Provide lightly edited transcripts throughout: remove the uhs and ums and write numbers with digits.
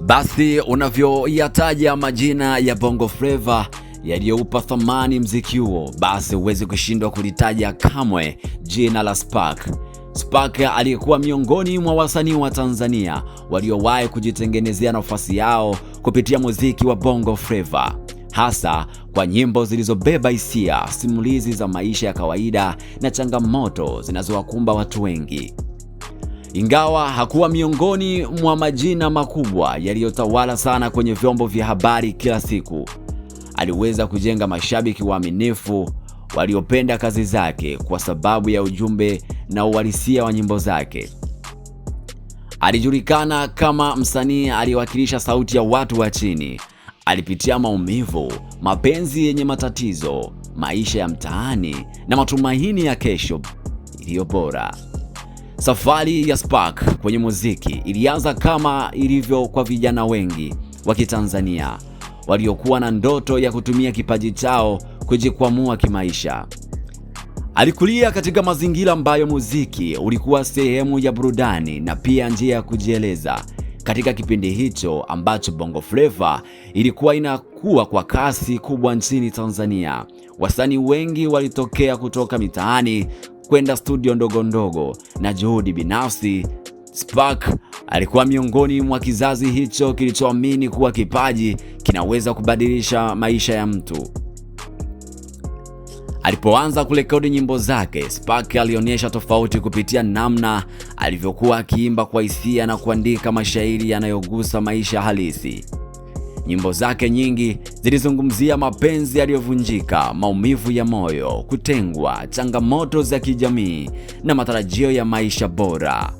Basi unavyoyataja majina ya Bongo Flava yaliyoupa thamani mziki huo, basi huwezi kushindwa kulitaja kamwe jina la Spark. Spark alikuwa miongoni mwa wasanii wa Tanzania waliowahi kujitengenezea nafasi yao kupitia muziki wa Bongo Flava, hasa kwa nyimbo zilizobeba hisia, simulizi za maisha ya kawaida na changamoto zinazowakumba watu wengi. Ingawa hakuwa miongoni mwa majina makubwa yaliyotawala sana kwenye vyombo vya habari kila siku, aliweza kujenga mashabiki waaminifu waliopenda kazi zake kwa sababu ya ujumbe na uhalisia wa nyimbo zake. Alijulikana kama msanii aliyewakilisha sauti ya watu wa chini. Alipitia maumivu, mapenzi yenye matatizo, maisha ya mtaani na matumaini ya kesho iliyo bora. Safari ya Spark kwenye muziki ilianza kama ilivyo kwa vijana wengi wa Kitanzania waliokuwa na ndoto ya kutumia kipaji chao kujikwamua kimaisha. Alikulia katika mazingira ambayo muziki ulikuwa sehemu ya burudani na pia njia ya kujieleza. Katika kipindi hicho ambacho Bongo Flava ilikuwa inakuwa kwa kasi kubwa nchini Tanzania, wasanii wengi walitokea kutoka mitaani kwenda studio ndogo ndogo na juhudi binafsi. Spark alikuwa miongoni mwa kizazi hicho kilichoamini kuwa kipaji kinaweza kubadilisha maisha ya mtu. Alipoanza kurekodi nyimbo zake, Spark alionyesha tofauti kupitia namna alivyokuwa akiimba kwa hisia na kuandika mashairi yanayogusa maisha halisi. Nyimbo zake nyingi zilizungumzia mapenzi yaliyovunjika, maumivu ya moyo, kutengwa, changamoto za kijamii na matarajio ya maisha bora.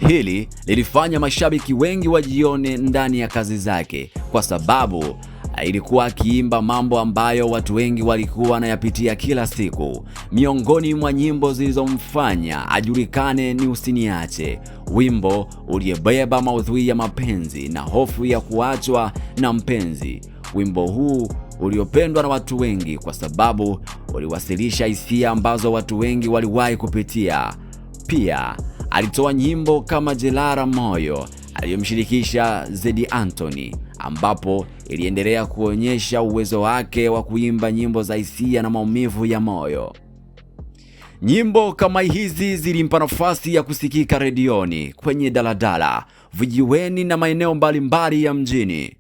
Hili lilifanya mashabiki wengi wajione ndani ya kazi zake kwa sababu ilikuwa akiimba mambo ambayo watu wengi walikuwa wanayapitia kila siku. Miongoni mwa nyimbo zilizomfanya ajulikane ni Usiniache, wimbo uliyebeba maudhui ya mapenzi na hofu ya kuachwa na mpenzi. Wimbo huu uliopendwa na watu wengi kwa sababu uliwasilisha hisia ambazo watu wengi waliwahi kupitia. Pia alitoa nyimbo kama Jelara Moyo aliyomshirikisha Zeddy Antony, ambapo iliendelea kuonyesha uwezo wake wa kuimba nyimbo za hisia na maumivu ya moyo. Nyimbo kama hizi zilimpa nafasi ya kusikika redioni, kwenye daladala, vijiweni na maeneo mbalimbali ya mjini.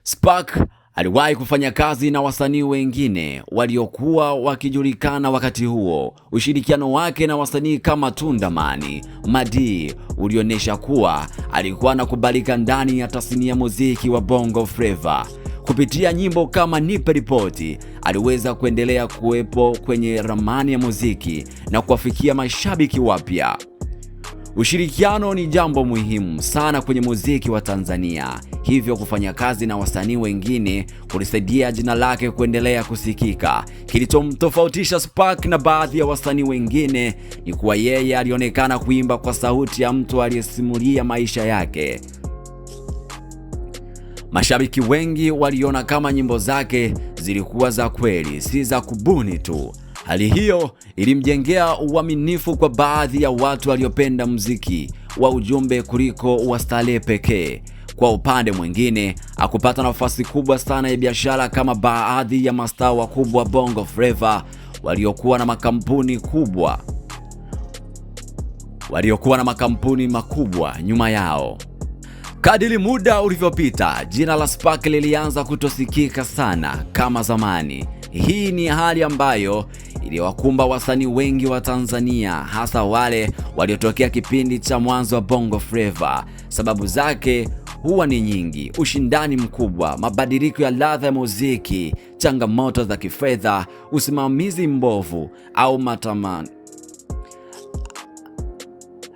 Spark aliwahi kufanya kazi na wasanii wengine waliokuwa wakijulikana wakati huo. Ushirikiano wake na wasanii kama Tundamani, Madi ulionyesha kuwa alikuwa anakubalika ndani ya tasnia ya muziki wa Bongo Flava. Kupitia nyimbo kama Nipe Ripoti, aliweza kuendelea kuwepo kwenye ramani ya muziki na kuwafikia mashabiki wapya. Ushirikiano ni jambo muhimu sana kwenye muziki wa Tanzania. Hivyo kufanya kazi na wasanii wengine kulisaidia jina lake kuendelea kusikika. Kilichomtofautisha Spark na baadhi ya wasanii wengine ni kuwa yeye alionekana kuimba kwa sauti ya mtu aliyesimulia maisha yake. Mashabiki wengi waliona kama nyimbo zake zilikuwa za kweli, si za kubuni tu. Hali hiyo ilimjengea uaminifu kwa baadhi ya watu waliopenda muziki wa ujumbe kuliko wa starehe pekee. Kwa upande mwingine, hakupata nafasi kubwa sana ya biashara kama baadhi ya mastaa wakubwa Bongo Flava waliokuwa na makampuni makubwa nyuma yao. Kadiri muda ulivyopita, jina la Spark lilianza kutosikika sana kama zamani. Hii ni hali ambayo iliwakumba wasanii wengi wa Tanzania, hasa wale waliotokea kipindi cha mwanzo wa Bongo Flava. Sababu zake huwa ni nyingi: ushindani mkubwa, mabadiliko ya ladha ya muziki, changamoto za kifedha, usimamizi mbovu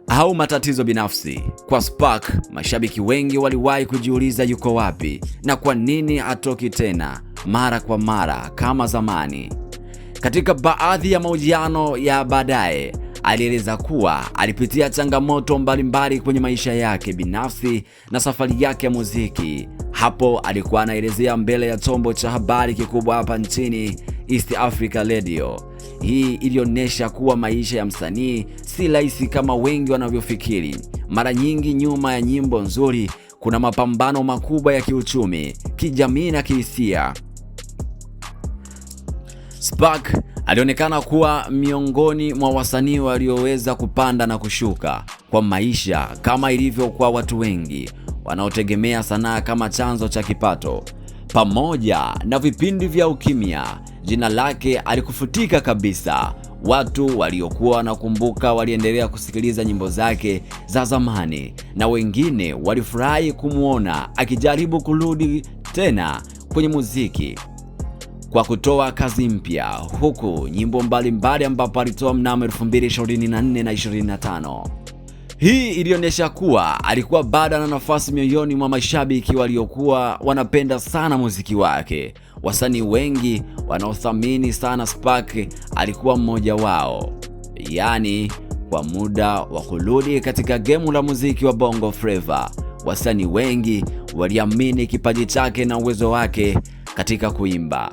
au matatizo binafsi. Kwa Spark, mashabiki wengi waliwahi kujiuliza yuko wapi na kwa nini hatoki tena mara kwa mara kama zamani. Katika baadhi ya mahojiano ya baadaye, alieleza kuwa alipitia changamoto mbalimbali kwenye maisha yake binafsi na safari yake ya muziki. Hapo alikuwa anaelezea mbele ya chombo cha habari kikubwa hapa nchini East Africa Radio. Hii ilionyesha kuwa maisha ya msanii si rahisi kama wengi wanavyofikiri. Mara nyingi nyuma ya nyimbo nzuri kuna mapambano makubwa ya kiuchumi, kijamii na kihisia. Spark alionekana kuwa miongoni mwa wasanii walioweza kupanda na kushuka kwa maisha, kama ilivyo kwa watu wengi wanaotegemea sanaa kama chanzo cha kipato. Pamoja na vipindi vya ukimya, jina lake alikufutika kabisa. Watu waliokuwa wanakumbuka waliendelea kusikiliza nyimbo zake za zamani, na wengine walifurahi kumuona akijaribu kurudi tena kwenye muziki kwa kutoa kazi mpya, huku nyimbo mbalimbali ambapo alitoa mnamo 2024 na 25. Hii ilionyesha kuwa alikuwa bado na nafasi mioyoni mwa mashabiki waliokuwa wanapenda sana muziki wake. Wasanii wengi wanaothamini sana Spark alikuwa mmoja wao. Yaani, kwa muda wa kurudi katika gemu la muziki wa Bongo Flava, wasanii wengi waliamini kipaji chake na uwezo wake katika kuimba.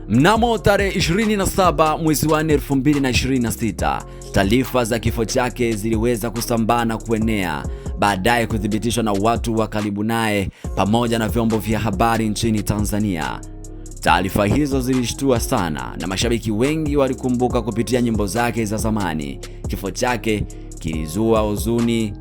Mnamo tarehe 27 mwezi wa 2026, taarifa za kifo chake ziliweza kusambaa na kuenea, baadaye kuthibitishwa na watu wa karibu naye pamoja na vyombo vya habari nchini Tanzania. Taarifa hizo zilishtua sana na mashabiki wengi walikumbuka kupitia nyimbo zake za zamani. Kifo chake kilizua huzuni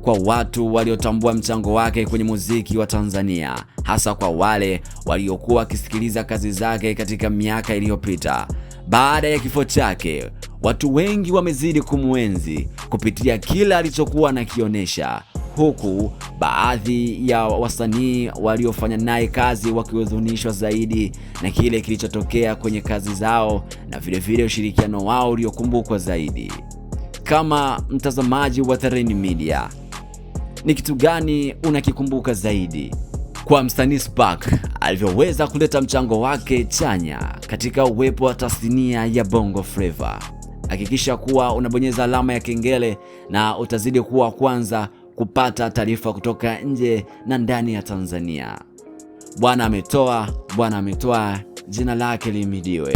kwa watu waliotambua mchango wake kwenye muziki wa Tanzania, hasa kwa wale waliokuwa wakisikiliza kazi zake katika miaka iliyopita. Baada ya kifo chake, watu wengi wamezidi kumuenzi kupitia kila alichokuwa anakionyesha, huku baadhi ya wasanii waliofanya naye kazi wakihuzunishwa zaidi na kile kilichotokea kwenye kazi zao, na vile ushirikiano wao uliokumbukwa zaidi. Kama mtazamaji wa Terrain Media, ni kitu gani unakikumbuka zaidi kwa msanii Spark alivyoweza kuleta mchango wake chanya katika uwepo wa tasnia ya Bongo Flava? Hakikisha kuwa unabonyeza alama ya kengele na utazidi kuwa kwanza kupata taarifa kutoka nje na ndani ya Tanzania. Bwana ametoa, jina lake lihimidiwe.